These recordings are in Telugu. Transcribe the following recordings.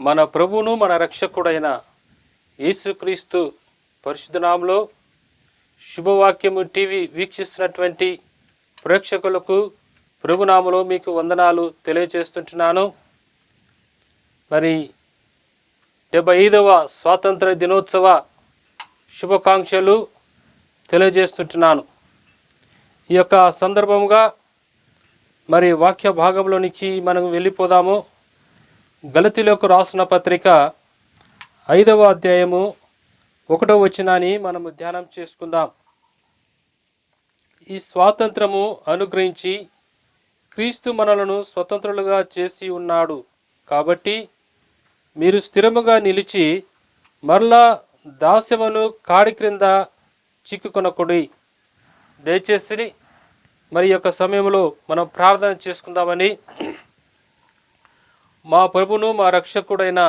మన ప్రభువును మన రక్షకుడైన యేసుక్రీస్తు పరిశుద్ధ నామములో శుభవాక్యము టీవీ వీక్షిస్తున్నటువంటి ప్రేక్షకులకు ప్రభునామములో మీకు వందనాలు తెలియజేస్తుంటున్నాను. మరి 75వ స్వాతంత్ర దినోత్సవ శుభాకాంక్షలు తెలియజేస్తుంటున్నాను. ఈ యొక్క సందర్భంగా మరి వాక్య భాగంలోనికి మనం వెళ్ళిపోదాము. గలతీలకు రాసిన పత్రిక 5వ అధ్యాయము 1వ వచనాన్ని మనము ధ్యానం చేసుకుందాం. ఈ స్వాతంత్రము అనుగ్రహించి క్రీస్తు మనలను స్వతంత్రులుగా చేసి ఉన్నాడు కాబట్టి మీరు స్థిరముగా నిలిచి మరలా దాస్యమును కాడి క్రింద చిక్కుకొనకుడి. దయచేసి మరి యొక్క సమయంలో మనం ప్రార్థన చేసుకుందామని మా ప్రభును మా రక్షకుడైన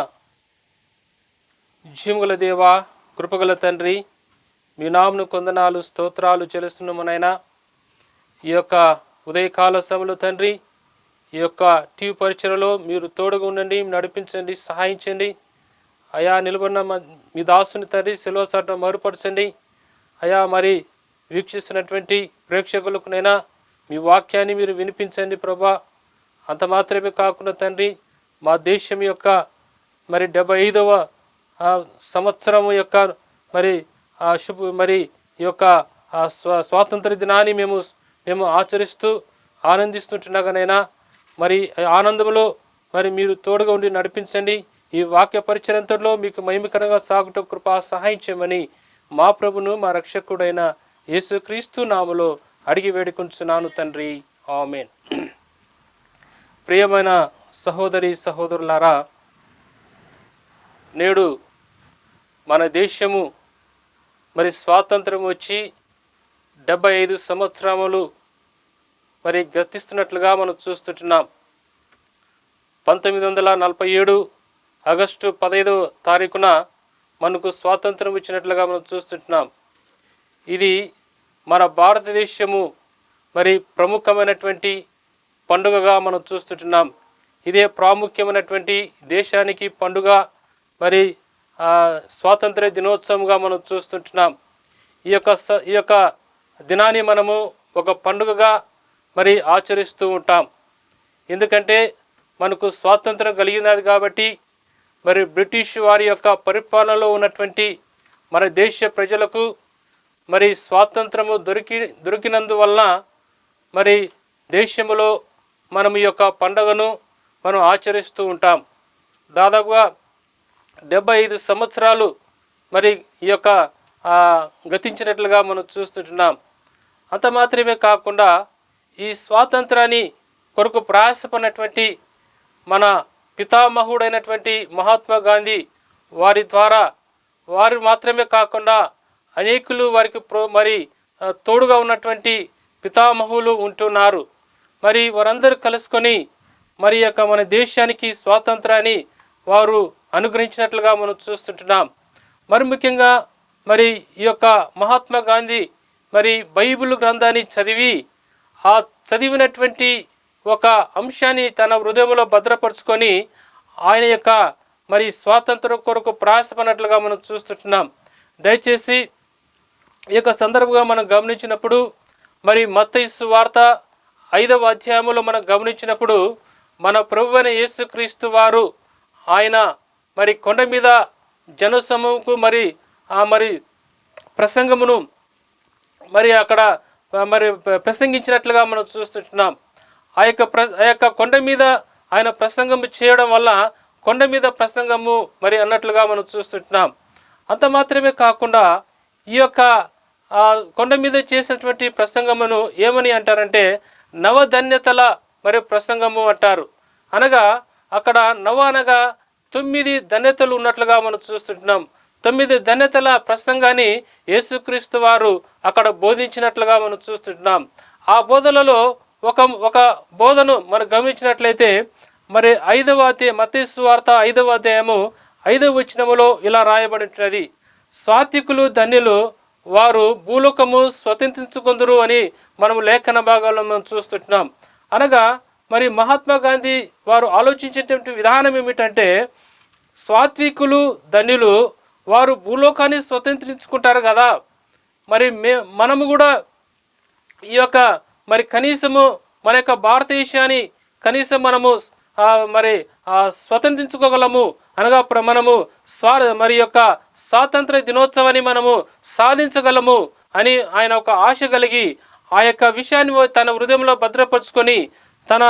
జీవముగల దేవా, కృపగల తండ్రి, మీ నామను కొందనాలు స్తోత్రాలు చెల్లిస్తున్నామనైనా. ఈ యొక్క ఉదయకాల సమయంలో తండ్రి, ఈ యొక్క టీవీ పరిచయలో మీరు తోడుగా ఉండండి, నడిపించండి, సహాయించండి. అయా నిలబడిన మీ దాసుని తండ్రి సిలువ చాటున మరుపరచండి. అయా మరి వీక్షిస్తున్నటువంటి ప్రేక్షకులకునైనా మీ వాక్యాన్ని మీరు వినిపించండి ప్రభా. అంత మాత్రమే కాకుండా తండ్రి, మా దేశం యొక్క మరి 75వ సంవత్సరం యొక్క మరి మరి ఈ యొక్క స్వాతంత్ర దినాన్ని మేము ఆచరిస్తూ ఆనందిస్తుంటున్నాగానైనా మరి ఆనందంలో మరి మీరు తోడుగా ఉండి నడిపించండి. ఈ వాక్య పరిచయంలో మీకు మహిమకరంగా సాగుట కృపా సహాయం చేయమని మా ప్రభును మా రక్షకుడైన యేసుక్రీస్తు నామములో అడిగి వేడుకుంటున్నాను తండ్రి, ఆమేన్. ప్రియమైన సహోదరి సహోదరులారా, నేడు మన దేశము మరి స్వాతంత్రం వచ్చి 75 సంవత్సరములు మరి గతిస్తున్నట్లుగా మనం చూస్తుంటున్నాం. 1947 ఆగస్టు 15వ తారీఖున మనకు స్వాతంత్రం ఇచ్చినట్లుగా మనం చూస్తుంటున్నాం. ఇది మన భారతదేశము మరి ప్రముఖమైనటువంటి పండుగగా మనం చూస్తుంటున్నాం. ఇదే ప్రాముఖ్యమైనటువంటి దేశానికి పండుగ, మరి స్వాతంత్ర దినోత్సవంగా మనం చూస్తుంటున్నాం. ఈ యొక్క దినాన్ని మనము ఒక పండుగగా మరి ఆచరిస్తూ ఉంటాం. ఎందుకంటే మనకు స్వాతంత్రం కలిగినది కాబట్టి, మరి బ్రిటిష్ వారి యొక్క పరిపాలనలో ఉన్నటువంటి మన దేశ ప్రజలకు మరి స్వాతంత్రము దొరికినందువలన మరి దేశంలో మనం ఈ యొక్క పండుగను మనం ఆచరిస్తూ ఉంటాం. దాదాపుగా 75 సంవత్సరాలు మరి ఈ యొక్క గతించినట్లుగా మనం చూస్తుంటున్నాం. అంత మాత్రమే కాకుండా ఈ స్వాతంత్రాన్ని కొరకు ప్రయాసపడినటువంటి మన పితామహుడైనటువంటి మహాత్మా గాంధీ వారి ద్వారా వారు మాత్రమే కాకుండా అనేకులు వారికి మరి తోడుగా ఉన్నటువంటి పితామహులు ఉంటున్నారు. మరి వారందరూ కలుసుకొని మరి యొక్క మన దేశానికి స్వాతంత్రాన్ని వారు అనుగ్రహించినట్లుగా మనం చూస్తుంటున్నాం. మరి ముఖ్యంగా మరి ఈ యొక్క మహాత్మా గాంధీ మరి బైబిల్ గ్రంథాన్ని చదివి ఆ చదివినటువంటి ఒక అంశాన్ని తన హృదయంలో భద్రపరుచుకొని ఆయన యొక్క మరి స్వాతంత్రం కొరకు ప్రయాసపడినట్లుగా మనం చూస్తుంటున్నాం. దయచేసి ఈ యొక్క సందర్భంగా మనం గమనించినప్పుడు మరి మత్తయి సువార్త 5వ అధ్యాయంలో మనం గమనించినప్పుడు మన ప్రభువైన యేసుక్రీస్తు వారు ఆయన మరి కొండ మీద జనసమూహంకు మరి ప్రసంగమును మరి అక్కడ మరి ప్రసంగించినట్లుగా మనం చూస్తుంటున్నాం. ఆ యొక్క కొండ మీద ఆయన ప్రసంగం చేయడం వల్ల కొండ మీద ప్రసంగము మరి అన్నట్లుగా మనం చూస్తుంటున్నాం. అంత మాత్రమే కాకుండా ఈ యొక్క కొండ మీద చేసినటువంటి ప్రసంగమును ఏమని అంటారంటే నవధన్యతల మరి ప్రసంగము అంటారు. అనగా అక్కడ నవ అనగా 9 ధన్యతలు ఉన్నట్లుగా మనం చూస్తుంటున్నాం. 9 ధన్యతల ప్రసంగాన్ని యేసుక్రీస్తు వారు అక్కడ బోధించినట్లుగా మనం చూస్తుంటున్నాం. ఆ బోధనలో ఒక బోధను మనం గమనించినట్లయితే మరి 5వ అధ్యాయం మత్తయి సువార్త 5వ అధ్యాయము 5వ వచనములో ఇలా రాయబడినది, సాత్వికులు ధన్యులు వారు భూలోకము స్వతంత్రించుకొందురు అని మనము లేఖన భాగాల్లో మనం చూస్తుంటున్నాం. అనగా మరి మహాత్మా గాంధీ వారు ఆలోచించేటువంటి విధానం ఏమిటంటే సాత్వికులు ధన్యులు, వారు భూలోకాన్ని స్వతంత్రించుకుంటారు కదా. మరి మనము కూడా ఈ యొక్క మరి కనీసము మన యొక్క భారతదేశాన్ని కనీసం మనము మరి స్వతంత్రించుకోగలము అనగా మనము మరి యొక్క స్వాతంత్ర దినోత్సవాన్ని మనము సాధించగలము అని ఆయన ఒక ఆశ కలిగి ఆ యొక్క విషయాన్ని తన హృదయంలో భద్రపరుచుకొని తన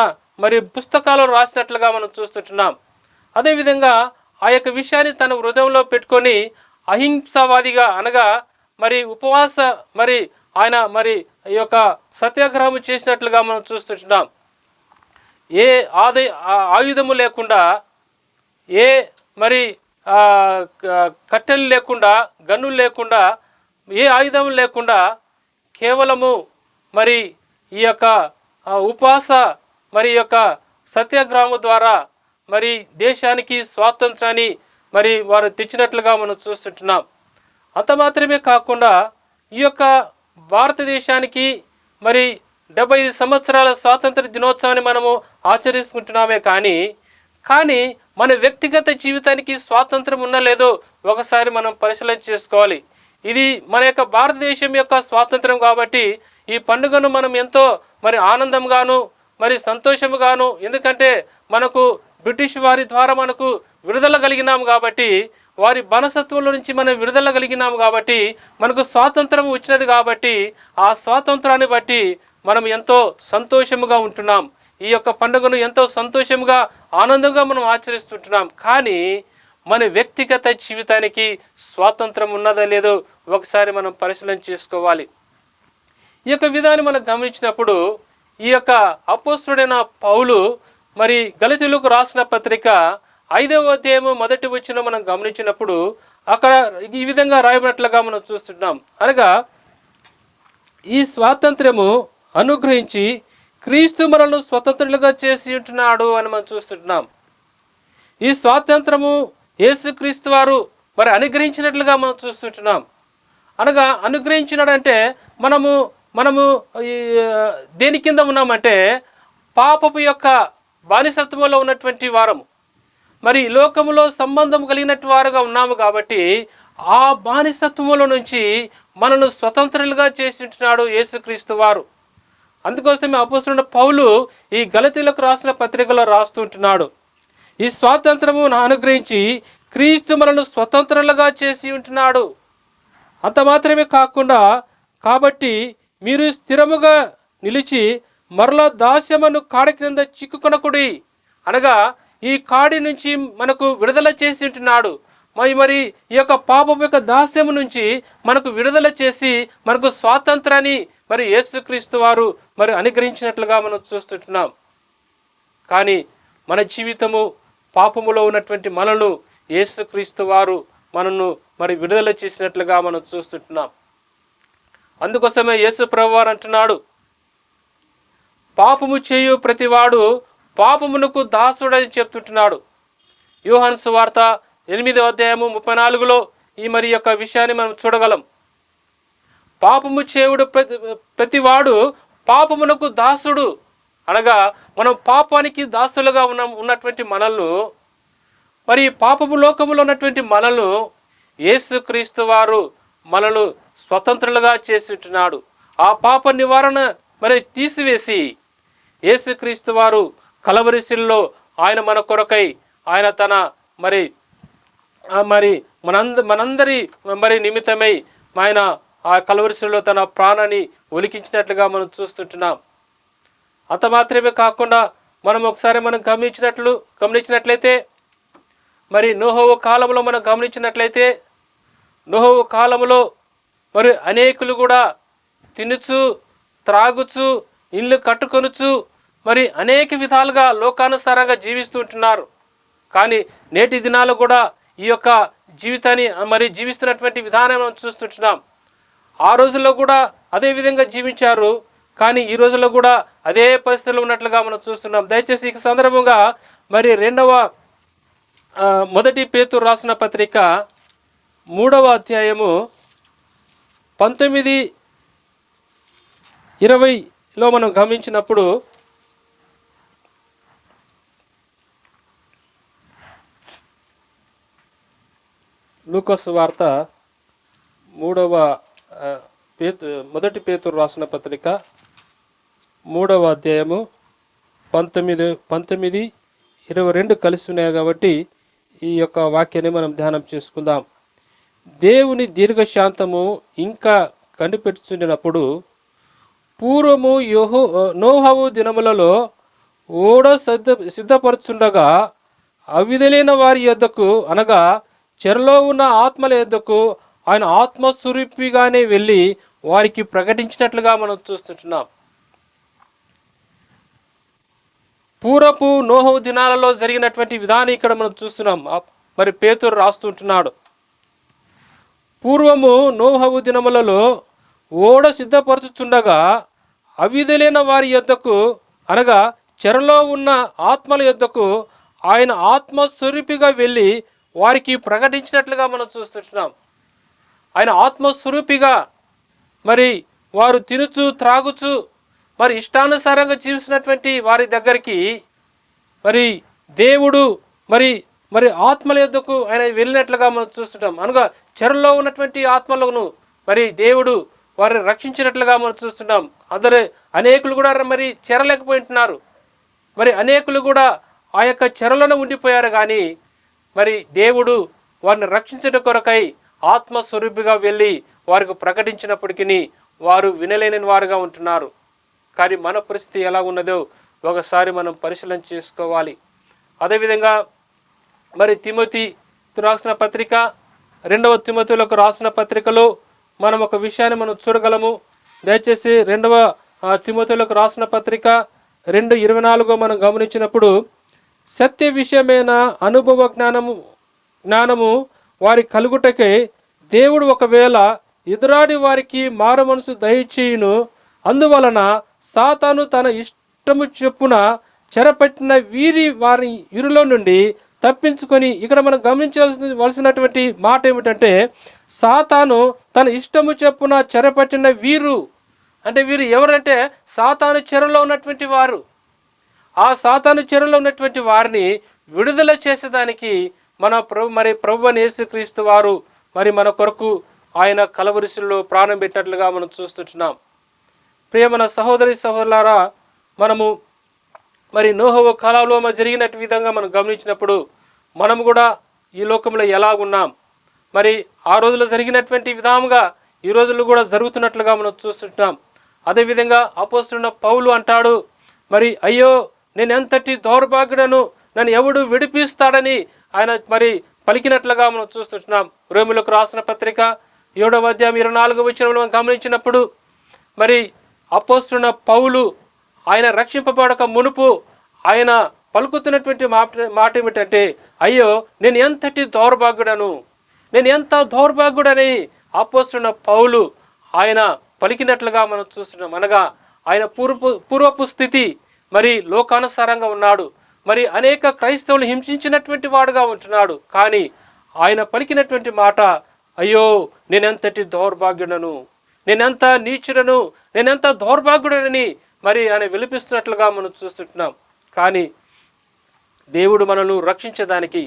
మరి పుస్తకాలు రాసినట్లుగా మనం చూస్తుంటున్నాం. అదేవిధంగా ఆ యొక్క విషయాన్ని తన హృదయంలో పెట్టుకొని అహింసావాదిగా అనగా మరి ఉపవాస మరి ఆయన మరి ఈ యొక్క సత్యాగ్రహం చేసినట్లుగా మనం చూస్తుంటున్నాం. ఏ ఆయుధము లేకుండా, ఏ మరి కట్టెలు లేకుండా, గన్నులు లేకుండా, ఏ ఆయుధం లేకుండా కేవలము మరి ఈ యొక్క ఉపవాస మరి యొక్క సత్యాగ్రహం ద్వారా మరి దేశానికి స్వాతంత్రాన్ని మరి వారు తెచ్చినట్లుగా మనం చూస్తుంటున్నాం. అంత మాత్రమే కాకుండా ఈ యొక్క భారతదేశానికి మరి 75 సంవత్సరాల స్వాతంత్ర దినోత్సవాన్ని మనము ఆచరిస్తుంటున్నామే కానీ మన వ్యక్తిగత జీవితానికి స్వాతంత్రం ఉన్నా లేదో ఒకసారి మనం పరిశీలన చేసుకోవాలి. ఇది మన యొక్క భారతదేశం యొక్క స్వాతంత్రం కాబట్టి ఈ పండుగను మనం ఎంతో మరి ఆనందంగాను మరి సంతోషముగాను, ఎందుకంటే మనకు బ్రిటిష్ వారి ద్వారా మనకు విడుదల కలిగినాం కాబట్టి, వారి బానిసత్వంలో నుంచి మనం విడుదల కలిగినాము కాబట్టి, మనకు స్వాతంత్రం వచ్చినది కాబట్టి ఆ స్వాతంత్రాన్ని బట్టి మనం ఎంతో సంతోషముగా ఉంటున్నాం. ఈ యొక్క పండుగను ఎంతో సంతోషముగా ఆనందంగా మనం ఆచరిస్తుంటున్నాం. కానీ మన వ్యక్తిగత జీవితానికి స్వాతంత్రం ఉన్నదో లేదో ఒకసారి మనం పరిశీలన చేసుకోవాలి. ఈ యొక్క విధాన్ని మనం గమనించినప్పుడు ఈ యొక్క అపోస్తలుడైన పౌలు మరి గలతీయులకు రాసిన పత్రిక 5వ అధ్యాయము 1వ వచనం మనం గమనించినప్పుడు అక్కడ ఈ విధంగా రాయబడినట్లుగా మనం చూస్తున్నాం. అనగా ఈ స్వాతంత్రము అనుగ్రహించి క్రీస్తు మనల్ని స్వతంత్రులుగా చేసి ఉంటున్నాడు అని మనం చూస్తున్నాం. ఈ స్వాతంత్రము యేసుక్రీస్తు వారు మరి అనుగ్రహించినట్లుగా మనం చూస్తుంటున్నాం. అనగా అనుగ్రహించినాడంటే మనము దేని కింద ఉన్నామంటే పాపపు యొక్క బానిసత్వంలో ఉన్నటువంటి వారము, మరి లోకములో సంబంధం కలిగినట్టు వారుగా ఉన్నాము కాబట్టి ఆ బానిసత్వంలో నుంచి మనను స్వతంత్రులుగా చేసి ఉంటున్నాడు యేసుక్రీస్తు వారు. అందుకోసమే అపోస్తలుడైన పౌలు ఈ గలతీయులకు రాసిన పత్రికలో రాస్తుంటున్నాడు, ఈ స్వాతంత్రము అనుగ్రహించి క్రీస్తు మనను స్వతంత్రులుగా చేసి ఉంటున్నాడు. అంత మాత్రమే కాకుండా కాబట్టి మీరు స్థిరముగా నిలిచి మరలా దాస్యమును కాడి క్రింద చిక్కుకొనకుడి. అనగా ఈ కాడి నుంచి మనకు విడుదల చేసి ఉంటున్నాడు. మరి ఈ యొక్క పాపం యొక్క దాస్యము నుంచి మనకు విడుదల చేసి మనకు స్వాతంత్రాన్ని మరి యేసుక్రీస్తు వారు మరి అనుగ్రహించినట్లుగా మనం చూస్తుంటున్నాం. కానీ మన జీవితము పాపములో ఉన్నటువంటి మనను యేసుక్రీస్తు వారు మనను మరి విడుదల చేసినట్లుగా మనం చూస్తుంటున్నాం. అందుకోసమే యేసు ప్రభువారు అంటున్నాడు, పాపము చేయు ప్రతివాడు పాపమునకు దాసుడని చెప్తుంటున్నాడు. యోహాను సువార్త 8వ అధ్యాయము 34లో ఈ మరి యొక్క విషయాన్ని మనం చూడగలం. పాపము చేయుడు ప్రతివాడు పాపమునకు దాసుడు. అనగా మనం పాపానికి దాసులుగా ఉన్నటువంటి మనల్ని, మరి పాపము లోకములో ఉన్నటువంటి మనల్ని యేసుక్రీస్తు వారు మనల్ని స్వతంత్రులుగా చేసి ఉంటున్నాడు. ఆ పాప నివారణ మరి తీసివేసి యేసుక్రీస్తు వారు కలవరిశిల్లో ఆయన మన కొరకై ఆయన తన మరి మనందరి మరి నిమిత్తమై ఆయన ఆ కలవరిశిల్లో తన ప్రాణాన్ని ఒలికించినట్లుగా మనం చూస్తుంటున్నాం. అంత మాత్రమే కాకుండా మనం ఒకసారి మనం గమనించినట్లయితే మరి నోహోవు కాలంలో మనం గమనించినట్లయితే నోహోవు కాలంలో మరి అనేకులు కూడా తినుచు త్రాగుచు ఇల్లు కట్టుకొనుచు మరి అనేక విధాలుగా లోకానుసారంగా జీవిస్తూ ఉంటున్నారు. కానీ నేటి దినాలు కూడా ఈ యొక్క జీవితాన్ని మరి జీవిస్తున్నటువంటి విధానం మనం చూస్తుంటున్నాం. ఆ రోజుల్లో కూడా అదే విధంగా జీవించారు, కానీ ఈ రోజుల్లో కూడా అదే పరిస్థితుల్లో ఉన్నట్లుగా మనం చూస్తున్నాం. దయచేసి ఈ సందర్భంగా మరి 1 పేతురు రాసిన పత్రిక 3వ అధ్యాయము 19-20లో మనం గమనించినప్పుడు లూకాసు వార్త మొదటి పేతురు రాసిన పత్రిక 3వ అధ్యాయము 19-22 కలిసి ఉన్నాయి కాబట్టి ఈ యొక్క వాక్యాన్ని మనం ధ్యానం చేసుకుందాం. దేవుని దీర్ఘశాంతము ఇంకా కనిపెట్టుచుండినప్పుడు పూర్వము నోహవు దినములలో ఓడ సిద్ధపరచుండగా అవిధులైన వారి యొద్దకు అనగా చెరలో ఉన్న ఆత్మల యొద్దకు ఆయన ఆత్మస్వరూపిగానే వెళ్ళి వారికి ప్రకటించినట్లుగా మనం చూస్తున్నాం. పూర్వపు నోహవు దినాలలో జరిగినటువంటి విధానం ఇక్కడ మనం చూస్తున్నాం. మరి పేతురు రాస్తుంటున్నాడు, పూర్వము నోహవు దినములలో ఓడ సిద్ధపరచుచుండగా అవిధులైన వారి యొద్దకు అనగా చెరలో ఉన్న ఆత్మల యొద్దకు ఆయన ఆత్మస్వరూపిగా వెళ్ళి వారికి ప్రకటించినట్లుగా మనం చూస్తున్నాం. ఆయన ఆత్మస్వరూపిగా మరి వారు తినుచు త్రాగుచు మరి ఇష్టానుసారంగా జీవిస్తున్నటువంటి వారి దగ్గరికి మరి దేవుడు మరి మరి ఆత్మల యొద్దకు ఆయన వెళ్ళినట్లుగా మనం చూస్తుంటాం. అనగా చెరలో ఉన్నటువంటి ఆత్మలను మరి దేవుడు వారిని రక్షించినట్లుగా మనం చూస్తున్నాం. అందరూ అనేకులు కూడా మరి చెరలేకపోయింటున్నారు. మరి అనేకులు కూడా ఆ యొక్క చెరలోనే ఉండిపోయారు. కానీ మరి దేవుడు వారిని రక్షించడం కొరకై ఆత్మస్వరూపిగా వెళ్ళి వారికి ప్రకటించినప్పటికీ వారు వినలేని వారుగా ఉంటున్నారు. కానీ మన పరిస్థితి ఎలా ఉన్నదో ఒకసారి మనం పరిశీలన చేసుకోవాలి. అదేవిధంగా మరి తిమోతి రాసిన పత్రిక 2వ తిమోతిలకు రాసిన పత్రికలో మనం ఒక విషయాన్ని మనం చూడగలము. దయచేసి 2వ తిమోతిలకు రాసిన పత్రిక 2:24 మనం గమనించినప్పుడు సత్య విషయమైన అనుభవ జ్ఞానము వారి కలుగుటకై దేవుడు ఒకవేళ ఎదురాడి వారికి మారు మనసు దయచేయును. అందువలన సాతాను తన ఇష్టము చొప్పున చెరపట్టిన వారి ఇరులో నుండి తప్పించుకొని, ఇక్కడ మనం గమనించవలసినటువంటి మాట ఏమిటంటే సాతాను తన ఇష్టము చొప్పున చెరపట్టిన వీరు అంటే వీరు ఎవరంటే సాతాను చెరలో ఉన్నటువంటి వారు. ఆ సాతాను చెరలో ఉన్నటువంటి వారిని విడుదల చేసేదానికి మన ప్రభు యేసుక్రీస్తు వారు మరి మన కొరకు ఆయన కలవరిశిలో ప్రాణం పెట్టినట్లుగా మనం చూస్తున్నాం. ప్రియమైన సహోదరి సహోదరులారా, మనము మరి నోహవు కాలంలో జరిగిన విధంగా మనం గమనించినప్పుడు మనం కూడా ఈ లోకంలో ఎలాగున్నాం, మరి ఆ రోజుల్లో జరిగినటువంటి విధంగా ఈ రోజుల్లో కూడా జరుగుతున్నట్లుగా మనం చూస్తుంటాం. అదేవిధంగా అపోస్తలుడైన పౌలు అంటాడు, మరి అయ్యో నేను ఎంతటి దౌర్భాగ్యుడను, నన్ను ఎవడు విడిపిస్తాడని ఆయన మరి పలికినట్లుగా మనం చూస్తున్నాం. రోమీయులకు రాసిన పత్రిక 7వ అధ్యాయం 24వ వచనంలో మనం గమనించినప్పుడు మరి అపోస్తలుడైన పౌలు ఆయన రక్షింపబడక మునుపు ఆయన పలుకుతున్నటువంటి మాట ఏమిటంటే అయ్యో నేను ఎంతటి దౌర్భాగ్యుడను, నేను ఎంత దౌర్భాగ్యుడని అపోస్తలుడైన పౌలు ఆయన పలికినట్లుగా మనం చూస్తున్నాం. అనగా ఆయన పూర్వపు స్థితి మరి లోకానుసారంగా ఉన్నాడు. మరి అనేక క్రైస్తవులు హింసించినటువంటి వాడుగా ఉంటున్నాడు. కానీ ఆయన పలికినటువంటి మాట అయ్యో నేనెంతటి దౌర్భాగ్యుడను, నేనెంత నీచుడను, నేనెంత దౌర్భాగ్యుడనని మరి ఆయన విలిపిస్తున్నట్లుగా మనం చూస్తుంటున్నాం. కానీ దేవుడు మనల్ని రక్షించడానికి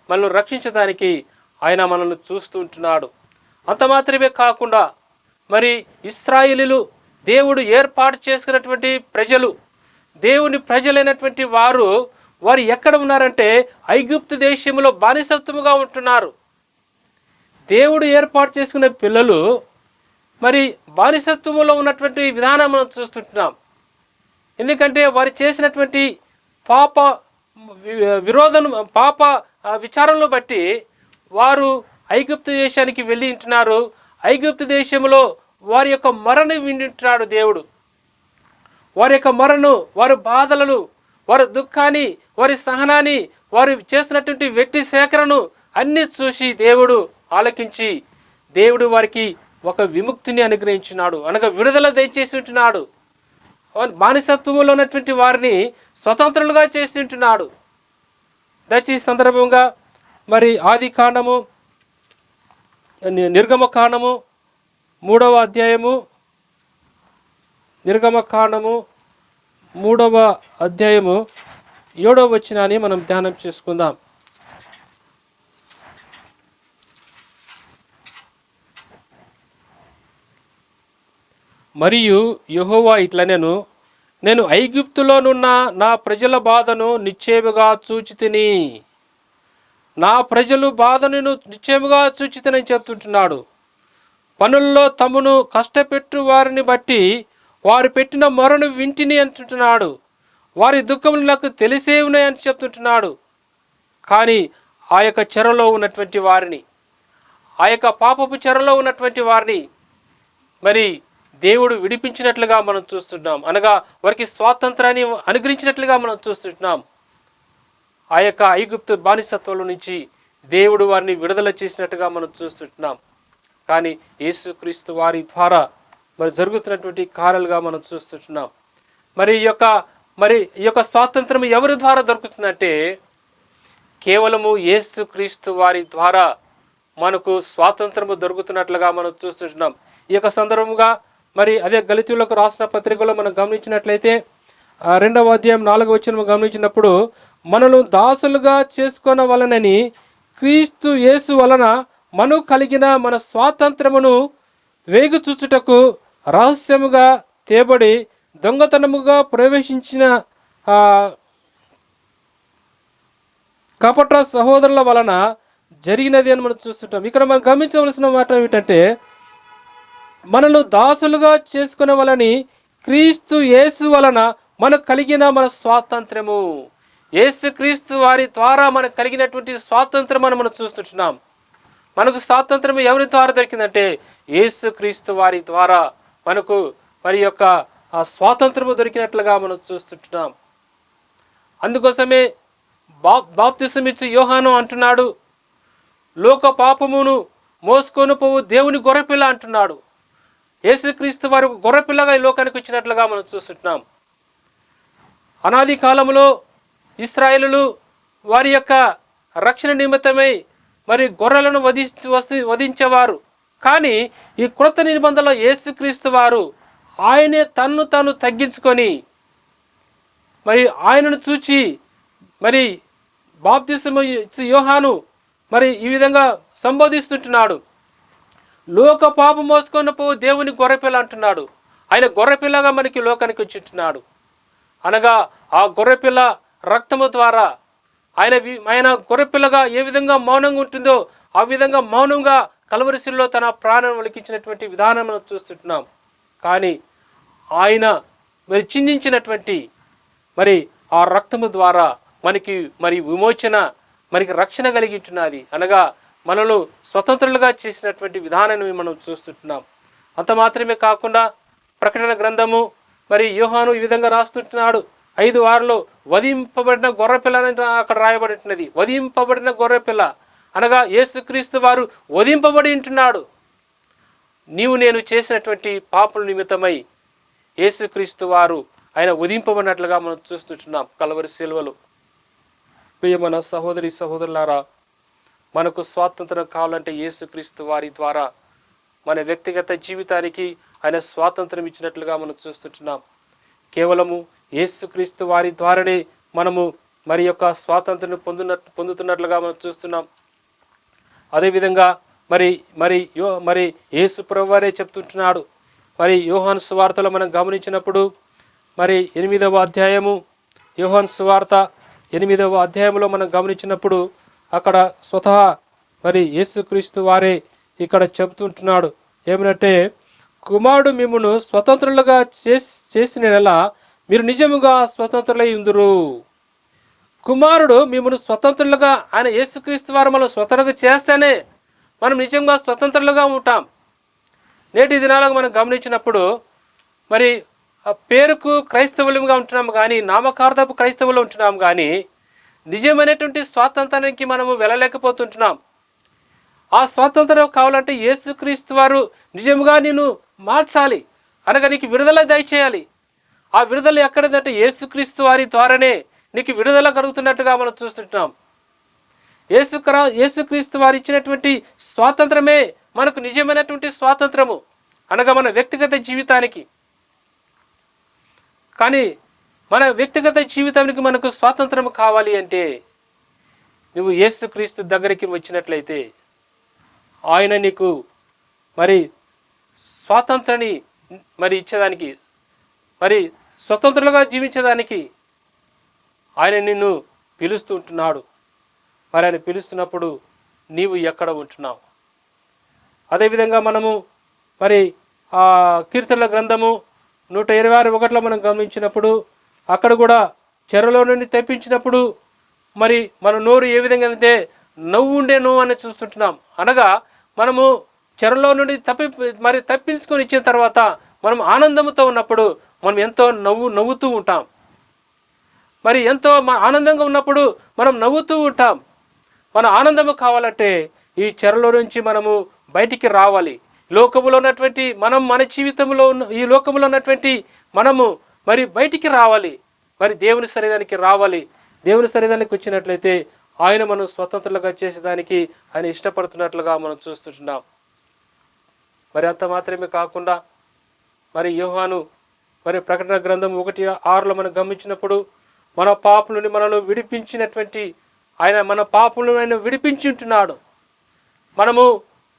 మనల్ని రక్షించడానికి ఆయన మనల్ని చూస్తూ ఉంటున్నాడు. అంత మాత్రమే కాకుండా మరి ఇశ్రాయేలీయులు దేవుడు ఏర్పాటు చేసుకున్నటువంటి ప్రజలు, దేవుని ప్రజలైనటువంటి వారు ఎక్కడ ఉన్నారంటే ఐగుప్తు దేశంలో బానిసత్వముగా ఉంటున్నారు. దేవుడు ఏర్పాటు చేసుకున్న పిల్లలు మరి బానిసత్వములో ఉన్నటువంటి విధానం మనం చూస్తుంటున్నాం. ఎందుకంటే వారు చేసినటువంటి పాప విచారంలో బట్టి వారు ఐగుప్తు దేశానికి వెళ్ళి ఉంటున్నారు. ఐగుప్తు దేశంలో వారి యొక్క మరణం వింటున్నాడు దేవుడు. వారి యొక్క మరణం, వారి బాధలను, వారి దుఃఖాన్ని, వారి సహనాన్ని, వారు చేసినటువంటి వెట్టి సేకరణను అన్ని చూసి దేవుడు ఆలకించి దేవుడు వారికి ఒక విముక్తిని అనుగ్రహించినాడు, అనగా విడుదల దయచేసి ఉంటున్నాడు. బానిసత్వంలో ఉన్నటువంటి వారిని స్వతంత్రులుగా చేసి ఉంటున్నాడు. దయచేసి సందర్భంగా మరి ఆది కాండము నిర్గమకాండము 3వ అధ్యాయము నిర్గమకాండము 3వ అధ్యాయము 7వ వచనాన్ని మనం ధ్యానం చేసుకుందాం. మరియు యెహోవా ఇట్లనెను, నేను ఐగుప్తులోనున్న నా ప్రజల బాధను నిశ్చయముగా చూచితిని. నా ప్రజలు బాధను నిశ్చయముగా చూచితినని చెప్తుంటున్నాడు. పనుల్లో తమను కష్టపెట్టు వారిని బట్టి వారు పెట్టిన మొరను వింటిని అంటుంటున్నాడు. వారి దుఃఖములు నాకు తెలిసే ఉన్నాయని చెప్తుంటున్నాడు. కానీ ఆ యొక్క చెరలో ఉన్నటువంటి వారిని, ఆ యొక్క పాపపు చెరలో ఉన్నటువంటి వారిని మరి దేవుడు విడిపించినట్లుగా మనం చూస్తున్నాం. అనగా వారికి స్వాతంత్రాన్ని అనుగ్రహించినట్లుగా మనం చూస్తున్నాం. ఆ యొక్క ఐగుప్తు బానిసత్వంలో నుంచి దేవుడు వారిని విడుదల చేసినట్టుగా మనం చూస్తున్నాం. కానీ యేసుక్రీస్తు వారి ద్వారా మరి జరుగుతున్నటువంటి కార్యాలుగా మనం చూస్తున్నాం. మరి ఈ యొక్క స్వాతంత్రం ఎవరి ద్వారా దొరుకుతుందంటే కేవలము యేసుక్రీస్తు వారి ద్వారా మనకు స్వాతంత్రము దొరుకుతున్నట్లుగా మనం చూస్తున్నాం. ఈ యొక్క సందర్భంగా మరి అదే గలితీయులకు రాసిన పత్రికలో మనం గమనించినట్లయితే 2వ అధ్యాయం 4వ వచనం గమనించినప్పుడు, మనను దాసులుగా చేసుకొనవలనని క్రీస్తు యేసు వలన మనకు కలిగిన మన స్వాతంత్రమును వేగుచూచుటకు రహస్యముగా తేబడి దొంగతనముగా ప్రవేశించిన కపట సహోదరుల వలన జరిగినది అని మనం చూస్తుంటాం. ఇక్కడ మనం గమనించవలసిన మాట ఏమిటంటే, మనను దాసులుగా చేసుకునే వాళ్ళని క్రీస్తు యేసు వలన మనకు కలిగిన మన స్వాతంత్రము, యేసు క్రీస్తు వారి ద్వారా మనకు కలిగినటువంటి స్వాతంత్రం అని మనం చూస్తుంటున్నాం. మనకు స్వాతంత్రం ఎవరి ద్వారా దొరికిందంటే యేసు క్రీస్తు వారి ద్వారా మనకు మరి యొక్క ఆ స్వాతంత్రము దొరికినట్లుగా మనం చూస్తుంటున్నాం. అందుకోసమే బాప్తిసం ఇచ్చి యోహాను అంటున్నాడు, లోక పాపమును మోసుకొని పోవు దేవుని గొర్రెపిల్ల అంటున్నాడు. యేసుక్రీస్తు వారు గొర్రెపిల్లగా ఈ లోకానికి వచ్చినట్లుగా మనం చూస్తున్నాం. అనాది కాలంలో ఇశ్రాయేలులు వారి యొక్క రక్షణ నిమిత్తమై మరి గొర్రెలను వధించేవారు. కానీ ఈ క్రొత్త నిబంధనలో యేసుక్రీస్తు వారు ఆయనే తన్ను తాను తగ్గించుకొని మరి ఆయనను చూచి మరి బాప్తిసము యోహాను మరి ఈ విధంగా సంబోధిస్తుంటున్నాడు, లోక పాపం మోసుకొని పో దేవుని గొర్రెపిల్ల అంటున్నాడు. ఆయన గొర్రెపిల్లగా మనకి లోకానికి వచ్చింటున్నాడు. అనగా ఆ గొర్రెపిల్ల రక్తము ద్వారా ఆయన గొర్రెపిల్లగా ఏ విధంగా మౌనంగా ఉంటుందో ఆ విధంగా మౌనంగా కల్వరిశిలో తన ప్రాణం ఒలికించినటువంటి విధానం మనం చూస్తుంటున్నాం. కానీ ఆయన మరి చిందించినటువంటి మరి ఆ రక్తము ద్వారా మనకి మరి విమోచన, మనకి రక్షణ కలిగించున్నది. అనగా మనలో స్వతంత్రులుగా చేసినటువంటి విధానాన్ని మనం చూస్తుంటున్నాం. అంత మాత్రమే కాకుండా ప్రకటన గ్రంథము మరి యోహాను ఈ విధంగా రాస్తుంటున్నాడు, 5 వారిలో వధింపబడిన గొర్రెపిల్ల అక్కడ రాయబడుతున్నది. వధింపబడిన గొర్రెపిల్ల అనగా యేసుక్రీస్తు వారు వధింపబడి ఉంటున్నాడు. నీవు నేను చేసినటువంటి పాపల నిమిత్తమై యేసుక్రీస్తు వారు ఆయన వధింపబడినట్లుగా మనం చూస్తుంటున్నాం కల్వరి శిలువలో. ప్రియమైన సహోదరి సహోదరులారా, మనకు స్వాతంత్రం కావాలంటే యేసుక్రీస్తు వారి ద్వారా మన వ్యక్తిగత జీవితానికి ఆయన స్వాతంత్రం ఇచ్చినట్లుగా మనం చూస్తుంటున్నాం. కేవలము యేసుక్రీస్తు వారి ద్వారానే మనము మరి యొక్క స్వాతంత్రం పొందుతున్నట్లుగా మనం చూస్తున్నాం. అదేవిధంగా మరి మరి మరి యేసు ప్రభువారే చెప్తుంటున్నాడు. మరి యోహాను సువార్తలో మనం గమనించినప్పుడు మరి 8వ అధ్యాయము యోహాను సువార్త 8వ అధ్యాయంలో మనం గమనించినప్పుడు అక్కడ స్వతహా మరి యేసుక్రీస్తు వారే ఇక్కడ చెబుతుంటున్నాడు ఏమిటంటే, కుమారుడు మిమ్మును స్వతంత్రులుగా చేసిన నెల మీరు నిజముగా స్వతంత్రులై ఉందురు. కుమారుడు మిమ్మల్ని స్వతంత్రులుగా ఆయన యేసుక్రీస్తు వారు మనం స్వతంత్రంగా చేస్తేనే మనం నిజంగా స్వతంత్రులుగా ఉంటాం. నేటి దినాలకు మనం గమనించినప్పుడు మరి పేరుకు క్రైస్తవులుగా ఉంటున్నాం కానీ, నామకార్థపు క్రైస్తవులు ఉంటున్నాం కానీ నిజమైనటువంటి స్వాతంత్రానికి మనము వెళ్ళలేకపోతుంటున్నాం. ఆ స్వాతంత్రం కావాలంటే యేసుక్రీస్తు వారు నిజంగా నేను మార్చాలి, అనగా నీకు విడుదల దయచేయాలి. ఆ విడుదల ఎక్కడంటే యేసుక్రీస్తు వారి ద్వారానే నీకు విడుదల కలుగుతున్నట్టుగా మనం చూస్తుంటున్నాం. యేసుక్రీస్తు వారు ఇచ్చినటువంటి స్వాతంత్రమే మనకు నిజమైనటువంటి స్వాతంత్రము, అనగా మన వ్యక్తిగత జీవితానికి. కానీ మన వ్యక్తిగత జీవితానికి మనకు స్వాతంత్రం కావాలి అంటే నువ్వు యేసుక్రీస్తు దగ్గరికి వచ్చినట్లయితే ఆయన నీకు మరి స్వాతంత్రాన్ని మరి ఇచ్చేదానికి, మరి స్వతంత్రులుగా జీవించేదానికి ఆయన నిన్ను పిలుస్తూ ఉంటున్నాడు. మరి ఆయన పిలుస్తున్నప్పుడు నీవు ఎక్కడ ఉంటున్నావు? అదేవిధంగా మనము మరి ఆ కీర్తనల గ్రంథము 126:1 మనం గమనించినప్పుడు అక్కడ కూడా చెరలో నుండి తెప్పించినప్పుడు మరి మన నోరు ఏ విధంగా అంటే నవ్వు ఉండేను అని చూస్తుంటున్నాం. అనగా మనము చెరలో నుండి తప్పించుకొని ఇచ్చిన తర్వాత మనం ఆనందంతో ఉన్నప్పుడు మనం ఎంతో నవ్వుతూ ఉంటాం. మరి ఎంతో ఆనందంగా ఉన్నప్పుడు మనం నవ్వుతూ ఉంటాం. మన ఆనందము కావాలంటే ఈ చెరలో నుంచి మనము బయటికి రావాలి. లోకములో ఉన్నటువంటి మన జీవితంలో ఈ లోకములో ఉన్నటువంటి మనము మరి బయటికి రావాలి. మరి దేవుని సన్నిధానికి రావాలి. దేవుని సన్నిధానికి వచ్చినట్లయితే ఆయన మనం స్వతంత్రులుగా చేసేదానికి ఆయన ఇష్టపడుతున్నట్లుగా మనం చూస్తున్నాం. మరి అంత మాత్రమే కాకుండా మరి యోహాను మరి ప్రకటన గ్రంథం 1:6 మనం గమనించినప్పుడు మన పాపం నుండి మనల్ని విడిపించినటువంటి ఆయన మన పాపములను ఆయన విడిపించి ఉంటున్నాడు. మనము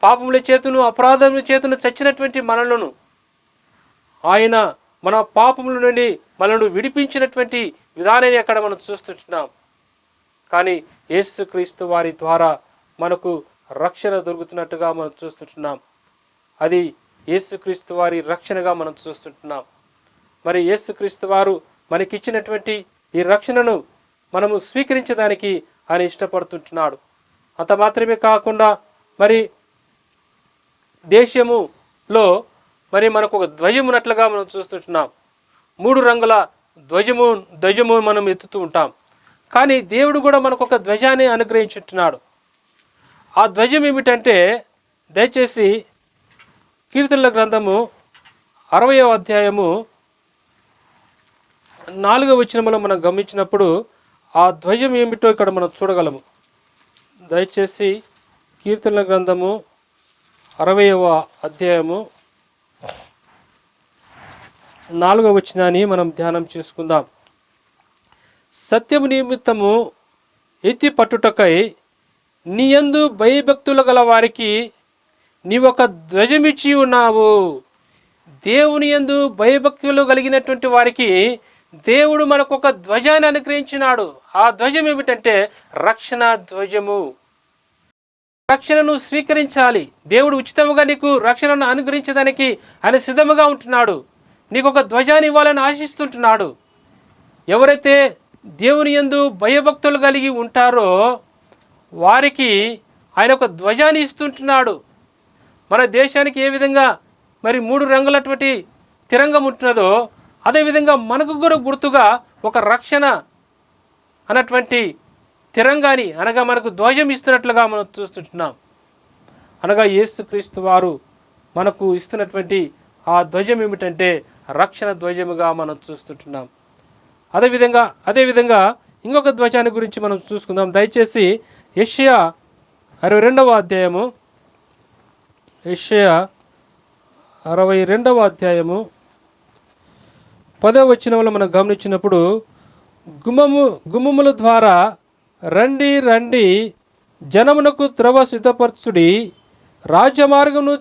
పాపముల చేతును అపరాధముల చేతును చచ్చినటువంటి మనలను ఆయన మన పాపముల నుండి మనల్ని విడిపించినటువంటి విధానాన్ని అక్కడ మనం చూస్తుంటున్నాం. కానీ యేసుక్రీస్తు వారి ద్వారా మనకు రక్షణ దొరుకుతున్నట్టుగా మనం చూస్తుంటున్నాం. అది యేసుక్రీస్తు వారి రక్షణగా మనం చూస్తుంటున్నాం. మరి యేసుక్రీస్తు వారు మనకిచ్చినటువంటి ఈ రక్షణను మనము స్వీకరించడానికి ఆయన ఇష్టపడుతుంటున్నాడు. అంత మాత్రమే కాకుండా మరి దేశములో మరి మనకు ఒక ధ్వజం ఉన్నట్లుగా మనం చూస్తుంటున్నాం. 3 రంగుల ధ్వజము మనం ఎత్తుతూ ఉంటాం. కానీ దేవుడు కూడా మనకు ఒక ధ్వజాన్ని అనుగ్రహించుంటున్నాడు. ఆ ధ్వజం ఏమిటంటే దయచేసి కీర్తనల గ్రంథము 60వ అధ్యాయము 4వ వచనంలో మనం గమనించినప్పుడు ఆ ధ్వజం ఏమిటో ఇక్కడ మనం చూడగలము. దయచేసి కీర్తనల గ్రంథము 60వ అధ్యాయము 4వ వచనాన్ని మనం ధ్యానం చేసుకుందాం. సత్యము నిమిత్తము ఎత్తి పట్టుటకై నీ యందు భయభక్తులు గల వారికి నీవొక ధ్వజమిచ్చి ఉన్నావు. దేవుని యందు భయభక్తులు కలిగినటువంటి వారికి దేవుడు మనకు ఒక ధ్వజాన్ని అనుగ్రహించినాడు. ఆ ధ్వజం ఏమిటంటే రక్షణ ధ్వజము. రక్షణను స్వీకరించాలి. దేవుడు ఉచితముగా నీకు రక్షణను అనుగ్రహించడానికి ఆయన సిద్ధముగా ఉంటున్నాడు. నీకు ఒక ధ్వజాన్ని ఇవ్వాలని ఆశిస్తుంటున్నాడు. ఎవరైతే దేవుని యందు భయభక్తులు కలిగి ఉంటారో వారికి ఆయన ఒక ధ్వజాన్ని ఇస్తుంటున్నాడు. మన దేశానికి ఏ విధంగా మరి 3 రంగులటువంటి తిరంగం ఉంటున్నదో అదేవిధంగా మనకు కూడా గుర్తుగా ఒక రక్షణ అన్నటువంటి తిరంగాని అనగా మనకు ధ్వజం ఇస్తున్నట్లుగా మనం చూస్తుంటున్నాం. అనగా యేసుక్రీస్తు వారు మనకు ఇస్తున్నటువంటి ఆ ధ్వజం ఏమిటంటే రక్షణ ధ్వజముగా మనం చూస్తుంటున్నాం. అదేవిధంగా ఇంకొక ధ్వజాన్ని గురించి మనం చూసుకుందాం. దయచేసి యెషయా 62వ అధ్యాయము 10వ వచనంలో మనం గమనించినప్పుడు గుమ్మముల ద్వారా రండి జనమునకు త్రవ సిద్ధపరచుడి, రాజ్యమార్గమును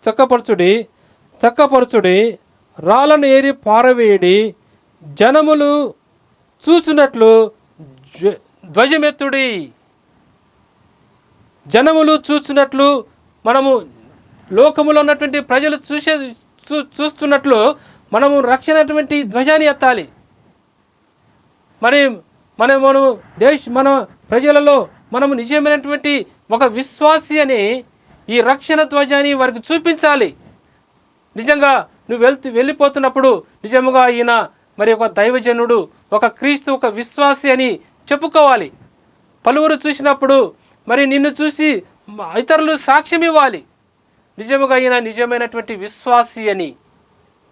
చక్కపరచుడి, రాళ్ళను ఏరి పారవేయడి, జనములు చూచున్నట్లు ధ్వజమెత్తుడి. జనములు చూస్తున్నట్లు మనము లోకములో ఉన్నటువంటి ప్రజలు చూస్తున్నట్లు మనము రక్షణటువంటి ధ్వజాన్ని ఎత్తాలి. మరి మన ప్రజలలో మనము నిజమైనటువంటి ఒక విశ్వాసి అని ఈ రక్షణ ధ్వజాన్ని వారికి చూపించాలి. నిజంగా నువ్వు వెళ్ళిపోతున్నప్పుడు నిజముగా ఈయన మరి ఒక దైవజనుడు, ఒక క్రీస్తు, ఒక విశ్వాసి అని చెప్పుకోవాలి. పలువురు చూసినప్పుడు మరి నిన్ను చూసి ఇతరులు సాక్ష్యం ఇవ్వాలి, నిజముగా ఈయన నిజమైనటువంటి విశ్వాసి అని.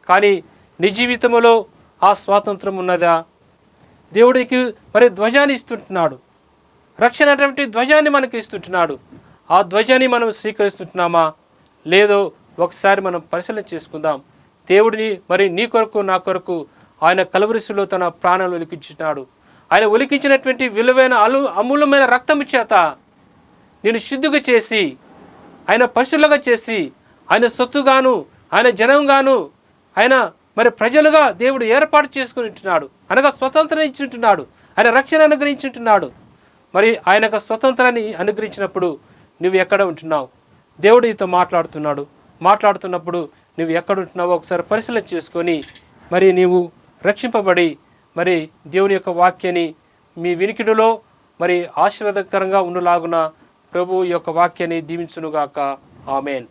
కానీ నీ జీవితంలో ఆ స్వాతంత్రం ఉన్నదా? దేవుడికి మరి ధ్వజాన్ని ఇస్తుంటున్నాడు, రక్షణ అటువంటి ధ్వజాన్ని మనకి ఇస్తుంటున్నాడు. ఆ ధ్వజాన్ని మనం స్వీకరిస్తుంటున్నామా లేదో ఒకసారి మనం పరిశీలన చేసుకుందాం. దేవుడిని మరి నీ కొరకు నా కొరకు ఆయన కలవరిశిలో తన ప్రాణాలు ఒలికించినాడు. ఆయన ఒలికించినటువంటి విలువైన అమూల్యమైన రక్తము చేత నేను శుద్ధిగా చేసి ఆయన పశువులుగా చేసి ఆయన సొత్తుగాను ఆయన జనంగాను ఆయన మరి ప్రజలుగా దేవుడు ఏర్పాటు చేసుకుని ఉంటున్నాడు. అనగా స్వతంత్రం ఇచ్చుంటున్నాడు. ఆయన రక్షణ అనుగ్రహించుంటున్నాడు. మరి ఆయనకు స్వతంత్రాన్ని అనుగ్రహించినప్పుడు నువ్వు ఎక్కడ ఉంటున్నావు? దేవుడు నీతో మాట్లాడుతున్నప్పుడు నువ్వు ఎక్కడ ఉంటున్నావో ఒకసారి పరిశీలన చేసుకొని మరి నీవు రక్షింపబడి మరి దేవుని యొక్క వాక్యాన్ని మీ వినికిడిలో మరి ఆశీర్వాదకరంగా ఉండులాగున ప్రభు యొక్క వాక్యాన్ని దీవించునుగాక. ఆమేన్.